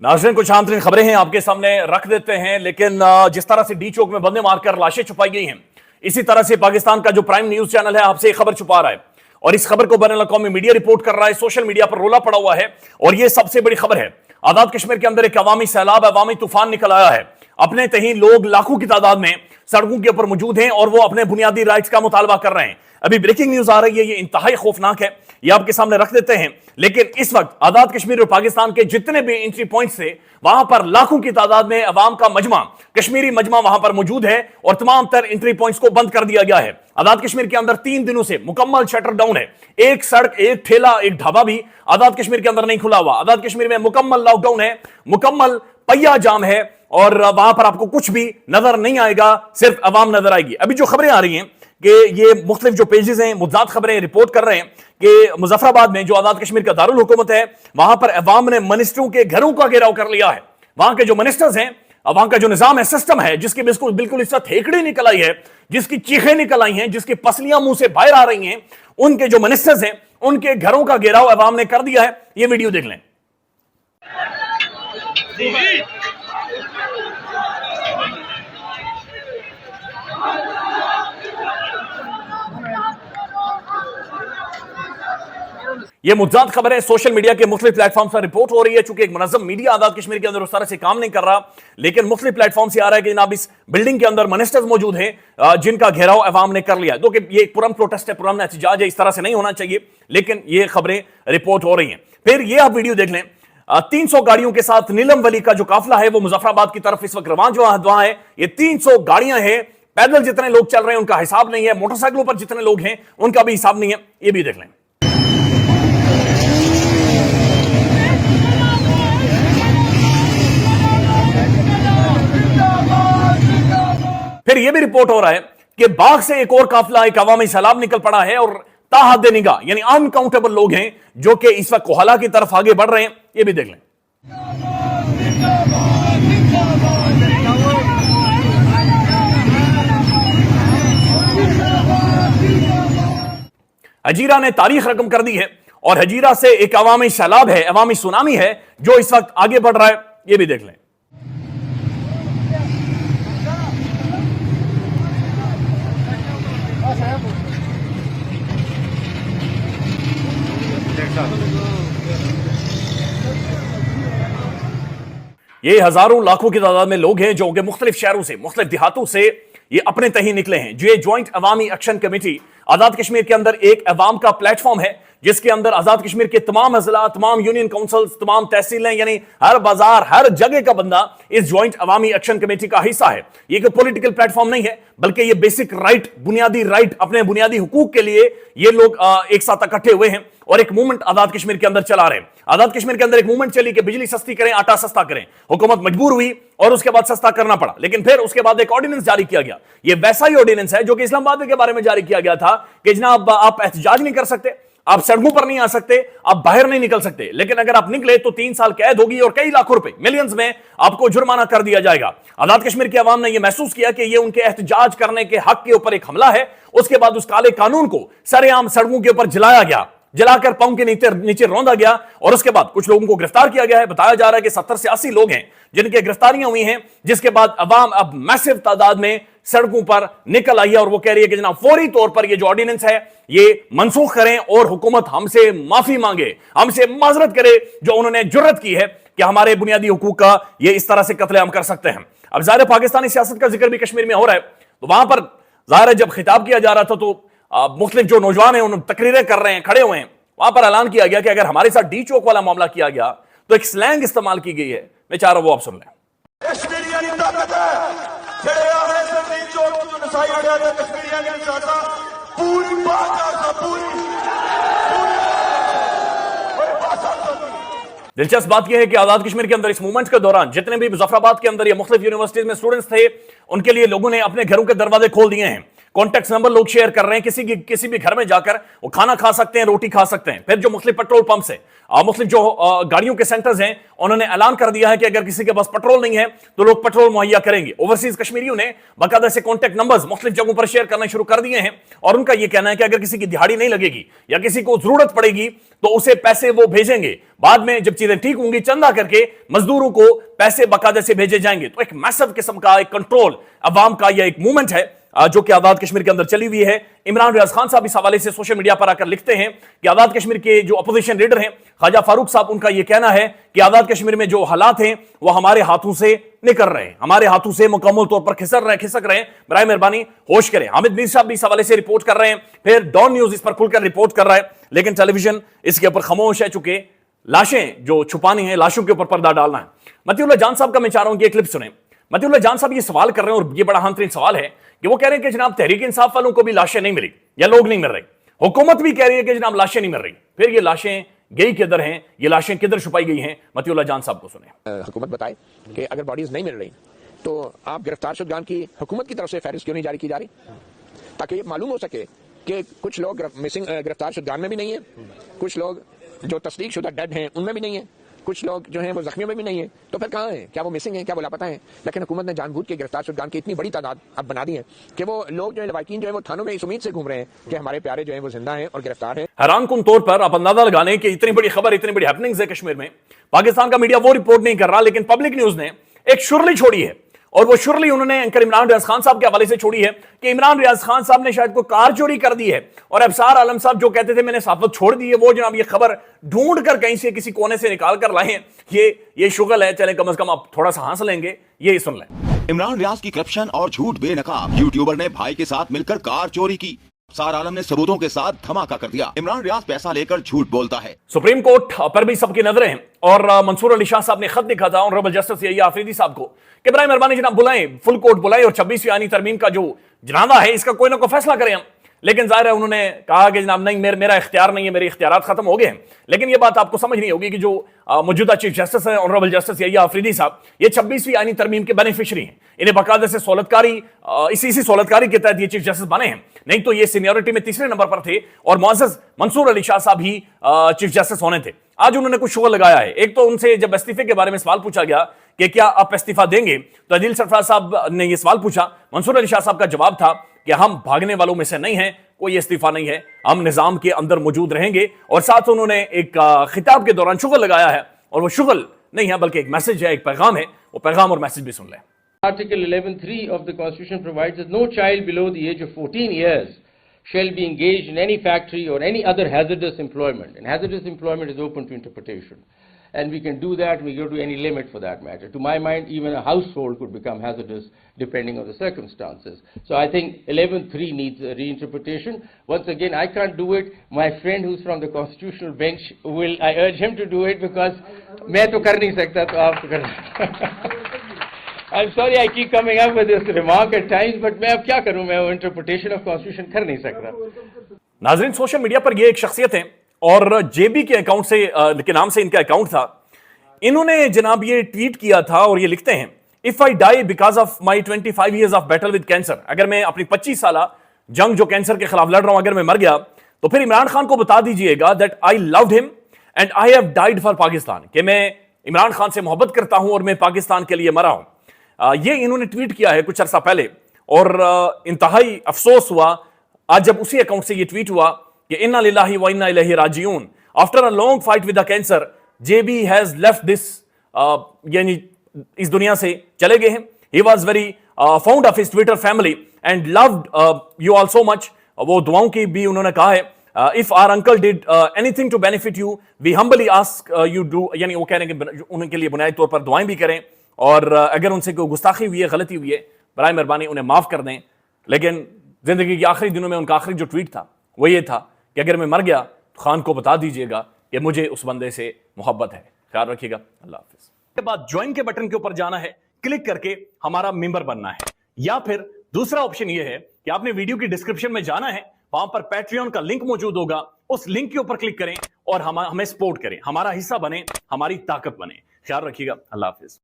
नाज़रीन, कुछ आम तरीन खबरें हैं आपके सामने रख देते हैं, लेकिन जिस तरह से डी चौक में बंदे मारकर लाशें छुपाई गई हैं, इसी तरह से पाकिस्तान का जो प्राइम न्यूज चैनल है आपसे खबर छुपा रहा है और इस खबर को बैनुल अक़वामी मीडिया रिपोर्ट कर रहा है। सोशल मीडिया पर रोला पड़ा हुआ है और यह सबसे बड़ी खबर है। आजाद कश्मीर के अंदर एक अवामी सैलाब, अवामी तूफान निकल आया है। अपने तहीं लोग लाखों की तादाद में सड़कों के ऊपर मौजूद हैं और वो अपने बुनियादी राइट्स का मुतालबा कर रहे हैं। अभी ब्रेकिंग न्यूज आ रही है, ये इंतहाई खौफनाक है, ये आपके सामने रख देते हैं। लेकिन इस वक्त आजाद कश्मीर और पाकिस्तान के जितने भी एंट्री पॉइंट्स थे, वहां पर लाखों की तादाद में अवाम का मजमा, कश्मीरी मजमा वहां पर मौजूद है और तमाम तर एंट्री पॉइंट्स को बंद कर दिया गया है। आजाद कश्मीर के अंदर 3 दिनों से मुकम्मल शटर डाउन है। एक सड़क, एक ठेला, एक ढाबा भी आजाद कश्मीर के अंदर नहीं खुला हुआ। आजाद कश्मीर में मुकम्मल लॉकडाउन है, मुकम्मल पहिया जाम है और वहां पर आपको कुछ भी नजर नहीं आएगा, सिर्फ अवाम नजर आएगी। अभी जो खबरें आ रही हैं कि ये मुख्तलिफ जो पेजेस हैं, मुद्दात खबरें रिपोर्ट कर रहे हैं कि मुजफ्फराबाद में जो आजाद कश्मीर का दारुल हुकूमत है, वहां पर अवाम ने मिनिस्टरों के घरों का घेराव कर लिया है। वहां के जो मिनिस्टर्स हैं, वहां का जो निजाम है, सिस्टम है, जिसकी बिल्कुल इस तरह थेकड़ी निकल आई है, जिसकी चीखें निकल आई हैं, जिसकी पसलियां मुंह से बाहर आ रही हैं, उनके जो मिनिस्टर्स हैं, उनके घरों का घेराव अवाम ने कर दिया है। ये वीडियो देख लें। ये मुद्दात खबर है, सोशल मीडिया के मुख्तलिफ प्लेटफॉर्म पर रिपोर्ट हो रही है। चूंकि एक मुनज़्ज़म मीडिया आजाद कश्मीर के अंदर उस तरह से काम नहीं कर रहा, लेकिन मुख्तलिफ प्लेटफॉर्म से आ रहा है कि जनाब इस बिल्डिंग के अंदर मिनिस्टर्स मौजूद हैं जिनका घेराव अवाम ने कर लिया है। तो कि ये एक पुरअमन प्रोटेस्ट है, पुरअमन एहतजाज है, इस तरह से नहीं होना चाहिए, लेकिन ये खबरें रिपोर्ट हो रही हैं। फिर ये आप वीडियो देख लें। 300 गाड़ियों के साथ नीलम वली का जो काफिला है वो मुजफ्फराबाद की तरफ इस वक्त रवां है। ये 300 गाड़ियां हैं, पैदल जितने लोग चल रहे हैं उनका हिसाब नहीं है, मोटरसाइकिलों पर जितने लोग हैं उनका भी हिसाब नहीं है। ये भी देख लें। फिर यह भी रिपोर्ट हो रहा है कि बाग से एक और काफिला, एक अवामी सैलाब निकल पड़ा है और ताहद निगाह यानी अनकाउंटेबल लोग हैं जो कि इस वक्त कोहला की तरफ आगे बढ़ रहे हैं। यह भी देख लें। हजीरा ने तारीख रकम कर दी है और हजीरा से एक अवामी सैलाब है, अवामी सुनामी है जो इस वक्त आगे बढ़ रहा है। यह भी देख लें। ये हजारों लाखों की तादाद में लोग हैं जो कि मुख्तलिफ शहरों से, मुख्तलिफ देहातों से ये अपने तहीं निकले हैं। जो ये ज्वाइंट अवामी एक्शन कमेटी आजाद कश्मीर के अंदर एक अवाम का प्लेटफॉर्म है जिसके अंदर आजाद कश्मीर के तमाम अजला, तमाम यूनियन काउंसिल्स, तमाम तहसीलें, यानी हर बाजार, हर जगह का बंदा इस ज्वाइंट अवामी एक्शन कमेटी का हिस्सा है। ये कोई पॉलिटिकल प्लेटफॉर्म नहीं है, बल्कि ये बेसिक राइट, बुनियादी राइट, अपने बुनियादी हुकूक के लिए ये लोग एक साथ इकट्ठे हुए हैं और एक मूवमेंट आजाद कश्मीर के अंदर चला रहे हैं। आजाद कश्मीर के अंदर एक मूवमेंट चली कि बिजली सस्ती करें, आटा सस्ता करें। हुकूमत मजबूर हुई और उसके बाद सस्ता करना पड़ा, लेकिन फिर उसके बाद एक ऑर्डिनेंस जारी किया गया। ये वैसा ही ऑर्डिनेंस है जो कि इस्लामाबाद के बारे में जारी किया गया था कि जनाब आप एहतजाज नहीं कर सकते, आप सड़कों पर नहीं आ सकते, आप बाहर नहीं निकल सकते, लेकिन अगर आप निकले तो 3 साल कैद होगी और कई लाखों रुपए, मिलियंस में आपको जुर्माना कर दिया जाएगा। आजाद कश्मीर की आवाम ने यह महसूस किया कि यह उनके एहतजाज करने के हक के ऊपर एक हमला है। उसके बाद उस काले कानून को सरेआम सड़कों के ऊपर जलाया गया, जलाकर पांव के नीचे रौंदा गया और उसके बाद कुछ लोगों को गिरफ्तार किया गया है। बताया जा रहा है कि 70 से 80 लोग हैं जिनकी गिरफ्तारियां हुई हैं, जिसके बाद अवाम अब मैसिव तादाद में सड़कों पर निकल आई है और वो कह रही है कि जनाब फौरी तौर पर ये जो ऑर्डिनेंस है ये मनसूख करें और हुकूमत हमसे माफी मांगे, हमसे माजरत करे जो उन्होंने जुर्रत की है कि हमारे बुनियादी हुकूक का ये इस तरह से कत्लेआम कर सकते हैं। अब ज़ाहिर पाकिस्तानी सियासत का जिक्र भी कश्मीर में हो रहा है, तो वहां पर ज़ाहिर जब खिताब किया जा रहा था तो मुख्तलिफ जो नौजवान हैं उन्होंने तकरीरें कर रहे हैं, खड़े हुए हैं। वहां पर ऐलान किया गया कि अगर हमारे साथ डी चौक वाला मामला किया गया तो एक स्लैंग इस्तेमाल की गई है, मैं चाह रहा हूं वो आप सुन लें। दिलचस्प बात यह है कि आजाद कश्मीर के अंदर इस मूवमेंट के दौरान जितने भी मुजफ्फराबाद के अंदर या मुख्तलिफ यूनिवर्सिटीज में स्टूडेंट्स थे, उनके लिए लोगों ने अपने घरों के दरवाजे खोल दिए हैं। कॉन्टेक्ट नंबर लोग शेयर कर रहे हैं, किसी भी घर में जाकर वो खाना खा सकते हैं, रोटी खा सकते हैं। फिर जो मुख्तलिफ पेट्रोल पंप्स हैं, मुख्तलिफ जो गाड़ियों के सेंटर्स हैं, उन्होंने ऐलान कर दिया है कि अगर किसी के पास पेट्रोल नहीं है तो लोग पेट्रोल मुहैया करेंगे। ओवरसीज कश्मीरियों ने बाकायदा से कॉन्टेक्ट नंबर्स मुख्तलिफ जगहों पर शेयर करना शुरू कर दिए हैं और उनका यह कहना है कि अगर किसी की दिहाड़ी नहीं लगेगी या किसी को जरूरत पड़ेगी तो उसे पैसे वो भेजेंगे, बाद में जब चीजें ठीक होंगी चंदा करके मजदूरों को पैसे बाकायदा से भेजे जाएंगे। तो एक मैसिव किस्म का एक कंट्रोल अवाम का यह एक मूवमेंट है जो कि आजाद कश्मीर के अंदर चली हुई है। इमरान रियाज खान साहब इस हवाले से सोशल मीडिया पर आकर लिखते हैं कि आजाद कश्मीर के जो अपोजिशन लीडर हैं ख्वाजा फारूक साहब, उनका यह कहना है कि आजाद कश्मीर में जो हालात हैं वो हमारे हाथों से निकल रहे हैं, हमारे हाथों से मुकम्मल तौर पर खिसक रहे हैं। बराए मेहरबानी होश करें। हामिद मीर साहब भी इस हवाले से रिपोर्ट कर रहे हैं, फिर डॉन न्यूज इस पर खुलकर रिपोर्ट कर रहा है, लेकिन टेलीविजन इसके ऊपर खामोश है, चूंकि लाशें जो छुपानी है, लाशों के ऊपर पर्दा डालना है। मतीउल्लाह जान साहब का मैं चाह रहा हूं कि एक क्लिप सुने। मतीउल्लाह जान साहब ये सवाल कर रहे हैं और ये बड़ा अहम तरीन सवाल है कि वो कह रहे हैं कि जनाब तहरीक इंसाफ वालों को भी लाशें नहीं मिली या लोग नहीं मिल रहे, हुकूमत भी कह रही है कि जनाब लाशें नहीं मिल रही, फिर ये लाशें गई किधर हैं, ये लाशें किधर छुपाई गई हैं? मतीउल्लाह जान साहब को सुने। हुकूमत बताए कि अगर बॉडीज नहीं मिल रही तो आप गिरफ्तार शुदगान की हुकूमत की तरफ से फहरिस्त क्यों नहीं जारी की जा रही, ताकि ये मालूम हो सके कि कुछ लोग मिसिंग गिरफ्तार शुदगान में भी नहीं है, कुछ लोग जो तस्दीक शुदा डेड हैं उनमें भी नहीं है, कुछ लोग जो हैं वो जख्मियों में भी नहीं है, तो फिर कहाँ हैं? क्या वो मिसिंग हैं? क्या वो लापता हैं? लेकिन हुकूमत ने जानबूझ के गिरफ्तार शुदगान की इतनी बड़ी तादाद अब बना दी है कि वो लोग जो है लवाकिन जो है वो थानों में इस उम्मीद से घूम रहे हैं कि हमारे प्यारे जो है वो जिंदा हैं और गिरफ्तार हैं। हैरान कुन तौर पर आप अंदाजा लगाने की इतनी बड़ी खबर, इतनी बड़ी हैपनिंग्स है कश्मीर में, पाकिस्तान का मीडिया वो रिपोर्ट नहीं कर रहा, लेकिन पब्लिक न्यूज ने एक शुरली छोड़ी है और वो शुरली उन्होंने एंकर इमरान रियाज खान साहब के हवाले से छोड़ी है कि इमरान रियाज खान साहब ने शायद कोई कार चोरी कर दी है और अबसार आलम साहब जो कहते थे मैंने सहाफत छोड़ दी है, वो जनाब ये खबर ढूंढ कर कहीं से किसी कोने से निकाल कर लाए हैं। ये शुगल है, चले कम से कम आप थोड़ा सा हंस लेंगे, ये सुन लें। इमरान रियाज की करप्शन और झूठ बेनकाब, यूट्यूबर ने भाई के साथ मिलकर कार चोरी की, अबसार आलम ने सबूतों के साथ धमाका कर दिया। इमरान रियाज पैसा लेकर झूठ बोलता है। सुप्रीम कोर्ट पर भी सबकी नजरें हैं और मंसूर अली शाह साहब ने खत लिखा था ऑनरेबल जस्टिस यहिया आफरीदी साहब को कि बराए मेहरबानी जनाब बुलाएं, फुल कोर्ट बुलाएं और 26वीं आईनी तरमीम का जो जनाजा है इसका कोई ना कोई फैसला करें हम। लेकिन जाहिर है उन्होंने कहा कि जनाब नहीं, मेरा इख्तियार नहीं है, मेरे इख्तियारात खत्म हो गए हैं। लेकिन ये बात आपको समझनी होगी कि जो मौजूदा चीफ जस्टिस है ऑनरेबल जस्टिस यहिया आफरीदी साहब, ये 26वीं आईनी तरमीम के बेनिफिशरी हैं। इन्हें बाकायदा से सहूलतकारी इसी सहूलतकारी के तहत ये चीफ जस्टिस बने हैं, नहीं तो ये सीनियरिटी में तीसरे नंबर पर थे और मुअज़्ज़ज़ मंसूर अली शाह साहब ही चीफ जस्टिस होने थे। आज उन्होंने कुछ शुगल लगाया है। एक तो उनसे जब इस्तीफे के बारे में सवाल पूछा गया कि क्या आप इस्तीफा देंगे, तो अदील सरफराज साहब ने यह सवाल पूछा। मंसूर अली शाह साहब का जवाब था कि हम भागने वालों में से नहीं हैं, कोई इस्तीफा नहीं है, हम निजाम के अंदर मौजूद रहेंगे। और साथ उन्होंने एक खिताब के दौरान शुगल लगाया है और वो शुगल नहीं है बल्कि एक मैसेज है, एक पैगाम है। वो पैगाम और मैसेज भी सुन लें। Article 11(3) of the Constitution provides that no child below the age of 14 years shall be engaged in any factory or any other hazardous employment. And hazardous employment is open to interpretation. And we can do that, we go to any limit for that matter. To my mind, even a household could become hazardous depending on the circumstances. So I think 11(3) needs a reinterpretation. Once again, I can't do it. My friend who's from the constitutional bench I urge him to do it because मैं तो कर नहीं सकता, तो आप तो कर I'm sorry I keep coming up with this remark at times, but मैं अब क्या करूं, मैं वो interpretation of constitution कर नहीं सकता। नाजरीन, सोशल मीडिया पर ये एक शख्सियत है और जेबी के अकाउंट से के नाम से इनका अकाउंट था। इन्होंने जनाब ये ट्वीट किया था और ये लिखते हैं, if I die because of my 25 years of battle with cancer, अगर मैं अपनी 25 साल जंग जो कैंसर के खिलाफ लड़ रहा हूं अगर मैं मर गया तो फिर इमरान खान को बता दीजिएगा that I loved him and I have died for Pakistan, कि मैं इमरान खान से मोहब्बत करता हूं और मैं पाकिस्तान के लिए मरा हूं। ये इन्होंने ट्वीट किया है कुछ अरसा पहले और इंतहाई अफसोस हुआ आज जब उसी अकाउंट से ये ट्वीट हुआ कि इन्ना लिल्लाहि व इन्ना इलैहि राजिऊन, after a long fight with the cancer JB has left this, यानी इस दुनिया से चले गए हैं। He was very fond of his Twitter family and loved you all so much. वो दुआओं की भी उन्होंने कहा है, if our uncle did anything to benefit you we humbly ask you do, यानी वो कह रहे हैं कि उनके लिए बुनियादी तौर पर दुआएं भी करें और अगर उनसे कोई गुस्ताखी हुई है, गलती हुई है, बराए मेहरबानी उन्हें माफ कर दें। लेकिन जिंदगी के आखिरी दिनों में उनका आखिरी जो ट्वीट था वो ये था कि अगर मैं मर गया तो खान को बता दीजिएगा कि मुझे उस बंदे से मोहब्बत है। ख्याल रखिएगा, अल्लाह हाफिज। के बाद ज्वाइन के बटन के ऊपर जाना है, क्लिक करके हमारा मेंबर बनना है, या फिर दूसरा ऑप्शन ये है कि आपने वीडियो की डिस्क्रिप्शन में जाना है, वहां पर पैट्रियन का लिंक मौजूद होगा, उस लिंक के ऊपर क्लिक करें और हमें सपोर्ट करें, हमारा हिस्सा बने, हमारी ताकत बने। ख्याल रखिएगा, अल्लाह हाफिज।